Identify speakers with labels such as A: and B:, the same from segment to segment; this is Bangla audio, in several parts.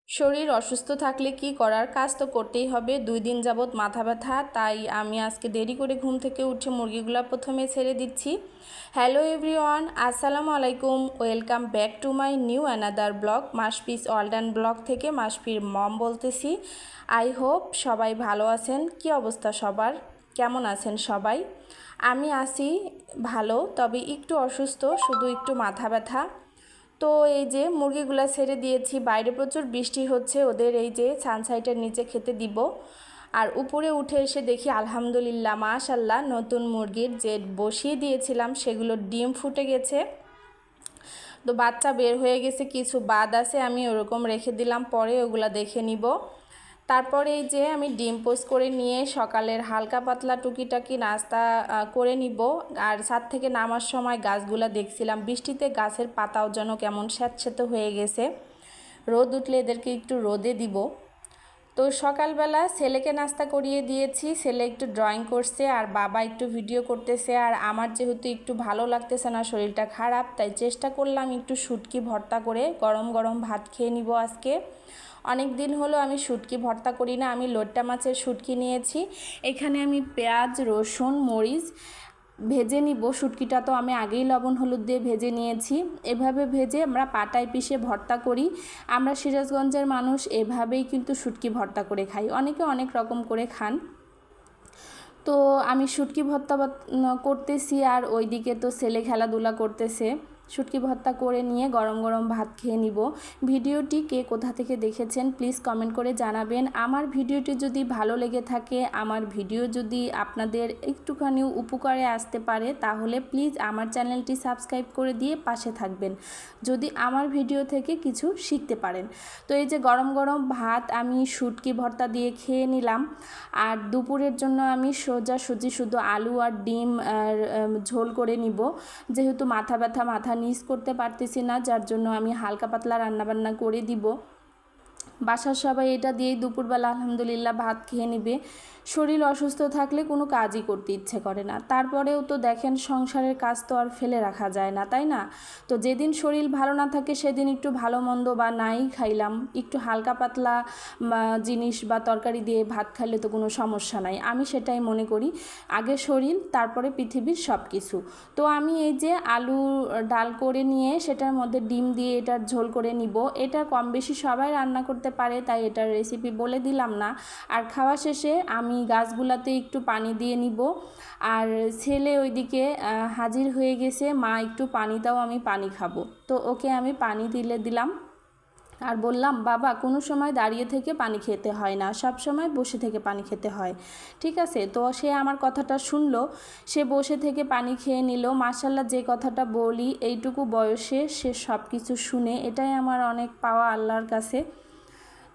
A: শরীর অসুস্থ থাকলে কি করার, কাজ তো করতেই হবে। 2 দিন যাবৎ মাথা ব্যথা, তাই আমি আজকে দেরি করে ঘুম থেকে উঠে মুরগিগুলো প্রথমে ছেড়ে দিচ্ছি। হ্যালো এভরিওয়ান, আসসালামু আলাইকুম, welcome back to my new another blog. মাসপিস ওয়ার্ল্ড ব্লগ থেকে মাসফির মম বলতেছি। আই হোপ সবাই ভালো আছেন। কি অবস্থা সবার, কেমন আছেন সবাই? আমি আছি ভালো, তবে একটু অসুস্থ, শুধু একটু মাথা ব্যথা। তো এই যে মুরগিগুলো ছেড়ে দিয়েছি, বাইরে প্রচুর বৃষ্টি হচ্ছে, ওদের এই যে ছানসাইটের নিচে খেতে দিব। আর উপরে উঠে এসে দেখি আলহামদুলিল্লাহ মাশাল্লাহ নতুন মুরগির যে বসিয়ে দিয়েছিলাম সেগুলো ডিম ফুটে গেছে। তো বাচ্চা বের হয়ে গেছে, কিছু বাদ আছে, আমি ওরকম রেখে দিলাম, পরে ওগুলা দেখে নিব। তারপরে এই যে আমি ডিম পোস্ট করে নিয়ে সকালের হালকা পাতলা টুকিটাকি নাস্তা করে নিব। আর ছাদ থেকে নামার সময় গাছগুলা দেখছিলাম, বৃষ্টিতে গাছের পাতাও যেন কেমন স্যাঁতস্যাঁতে হয়ে গেছে। রোদ উঠলে এদেরকে একটু রোদে দিব। তো সকালবেলা ছেলেকে নাস্তা করিয়ে দিয়েছি, ছেলে একটু ড্রয়িং করছে আর বাবা একটু ভিডিও করতেছে। আর আমার যেহেতু একটু ভালো লাগতেছে না, শরীরটা খারাপ, তাই চেষ্টা করলাম একটু শুটকি ভর্তা করে গরম গরম ভাত খেয়ে নিব আজকে। অনেক দিন হলো আমি শুটকি ভর্তা করি না, আমি লোট্টা মাছের শুটকি নিয়েছি। এখানে আমি পেঁয়াজ, রসুন, মরিচ ভেজে নিব। শুটকিটা তো আমি আগেই লবণ হলুদ দিয়ে ভেজে নিয়েছি। এভাবে ভেজে আমরা পাটায় পিষে ভর্তা করি। আমরা সিরাজগঞ্জের মানুষ এভাবেই কিন্তু শুটকি ভর্তা করে খাই, অনেকে অনেক রকম করে খান। তো আমি শুটকি ভর্তা করতেছি আর ওইদিকে তো ছেলে খেলাধুলা করতেছে। শুটকি ভর্তা করে নিয়ে গরম গরম ভাত খেয়ে নিব। ভিডিওটি কে কোথা থেকে দেখেছেন প্লিজ কমেন্ট করে জানাবেন। আমার ভিডিওটি যদি ভালো লেগে থাকে, আমার ভিডিও যদি আপনাদের একটুখানি উপকারে আসতে পারে, তাহলে প্লিজ আমার চ্যানেলটি সাবস্ক্রাইব করে দিয়ে পাশে থাকবেন, যদি আমার ভিডিও থেকে কিছু শিখতে পারেন। তো এই যে গরম গরম ভাত আমি শুটকি ভর্তা দিয়ে খেয়ে নিলাম। আর দুপুরের জন্য আমি সোজাসুজি শুধু আলু আর ডিম আর ঝোল করে নিব। যেহেতু মাথা ব্যথা, মাথা নিচ করতে পারতেছি না, যার জন্য আমি হালকা পাতলা রান্নাবান্না করে দিব। বাসার সবাই এটা দিয়েই দুপুরবেলা আলহামদুলিল্লাহ ভাত খেয়ে নেবে। শরীর অসুস্থ থাকলে কোনো কাজই করতে ইচ্ছে করে না, তারপরেও তো দেখেন সংসারের কাজ তো আর ফেলে রাখা যায় না, তাই না? তো যেদিন শরীর ভালো না থাকে সেদিন একটু ভালো মন্দ বা নাই খাইলাম, একটু হালকা পাতলা জিনিস বা তরকারি দিয়ে ভাত খাইলে তো কোনো সমস্যা নাই, আমি সেটাই মনে করি। আগে শরীর, তারপরে পৃথিবীর সব কিছু। তো আমি এই যে আলু ডাল করে নিয়ে সেটার মধ্যে ডিম দিয়ে এটার ঝোল করে নিব। এটা কম বেশি সবাই রান্না করতে পারে, তাই এটার রেসিপি বলে দিলাম না। আর খাওয়া শেষে আমি গাছগুলাতে একটু পানি দিয়ে নিব। আর ছেলে ওইদিকে হাজির হয়ে গেছে, মা একটু পানি দাও, আমি পানি খাবো। তো ওকে আমি পানি দিলাম আর বললাম, বাবা কোনো সময় দাঁড়িয়ে থেকে পানি খেতে হয় না, সব সময় বসে থেকে পানি খেতে হয়, ঠিক আছে? তো সে আমার কথাটা শুনলো, সে বসে থেকে পানি খেয়ে নিল। মাশাআল্লাহ, যে কথাটা বলি, এইটুকু বয়সে সে সব কিছু শুনে, এটাই আমার অনেক পাওয়া আল্লাহর কাছে।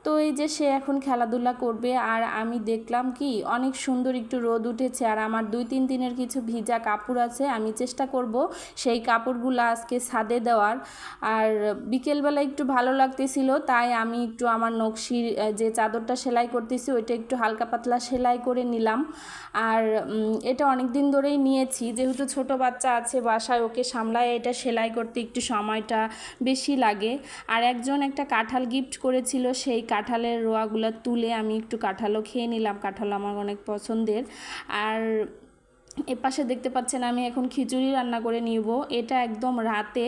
A: তো এই যে সে এখন খেলাধুলা করবে। আর আমি দেখলাম কি অনেক সুন্দর একটু রোদ উঠেছে, আর আমার 2-3 দিনের কিছু ভিজা কাপড় আছে, আমি চেষ্টা করব সেই কাপড়গুলো আজকে ছাদে দেওয়ার। আর বিকেলবেলা একটু ভালো লাগতেছিল, তাই আমি একটু আমার নকশির যে চাদরটা সেলাই করতেছি ওইটা একটু হালকা পাতলা সেলাই করে নিলাম। আর এটা অনেক দিন ধরেই নিয়েছি, যেহেতু ছোট বাচ্চা আছে বাসায়, ওকে সামলায় এটা সেলাই করতে একটু সময়টা বেশি লাগে। আর একজন একটা কাঁঠাল গিফট করেছিল, সেই কাঁঠালের রোয়াগুলো তুলে আমি একটু কাঁঠালও খেয়ে নিলাম, কাঁঠাল আমার অনেক পছন্দের। আর এপাশে দেখতে পাচ্ছেন আমি এখন খিচুড়ি রান্না করে নিব, এটা একদম রাতে,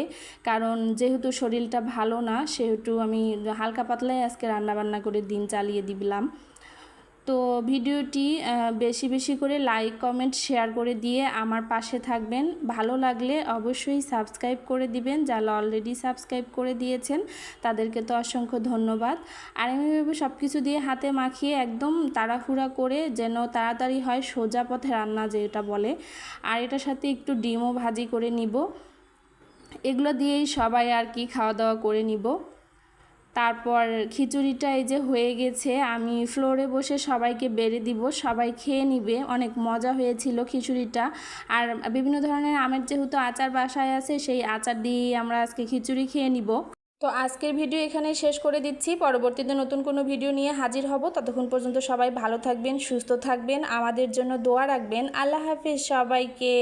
A: কারণ যেহেতু শরীরটা ভালো না সেহেতু আমি হালকা পাতলাই আজকে রান্নাবান্না করে দিন চালিয়ে দিলাম। তো ভিডিওটি বেশি বেশি করে লাইক কমেন্ট শেয়ার করে দিয়ে আমার পাশে থাকবেন। ভালো লাগলে অবশ্যই সাবস্ক্রাইব করে দিবেন, যারা অলরেডি সাবস্ক্রাইব করে দিয়েছেন তাদেরকে তো অসংখ্য ধন্যবাদ। আর আমি সব কিছু দিয়ে হাতে মাখিয়ে একদম তাড়াহুড়া করে, যেন তাড়াতাড়ি হয়, সোজা পথে রান্না যেটা বলে। আর এটার সাথে একটু ডিমও ভাজি করে নিব। এগুলো দিয়েই সবাই আর কি খাওয়া দাওয়া করে নিব। তারপর খিচুড়িটা এই যে হয়ে গেছে, আমি ফ্লোরে বসে সবাইকে বেড়ে দিব, সবাই খেয়ে নিবে। অনেক মজা হয়েছিল খিচুড়িটা। আর বিভিন্ন ধরনের আমের যেহেতু আচার বাসায় আছে, সেই আচার দিয়েই আমরা আজকে খিচুড়ি খেয়ে নিব। তো আজকের ভিডিও এখানে শেষ করে দিচ্ছি, পরবর্তীতে নতুন কোনো ভিডিও নিয়ে হাজির হব। ততক্ষণ পর্যন্ত সবাই ভালো থাকবেন, সুস্থ থাকবেন, আমাদের জন্য দোয়া রাখবেন। আল্লাহ হাফিজ সবাইকে।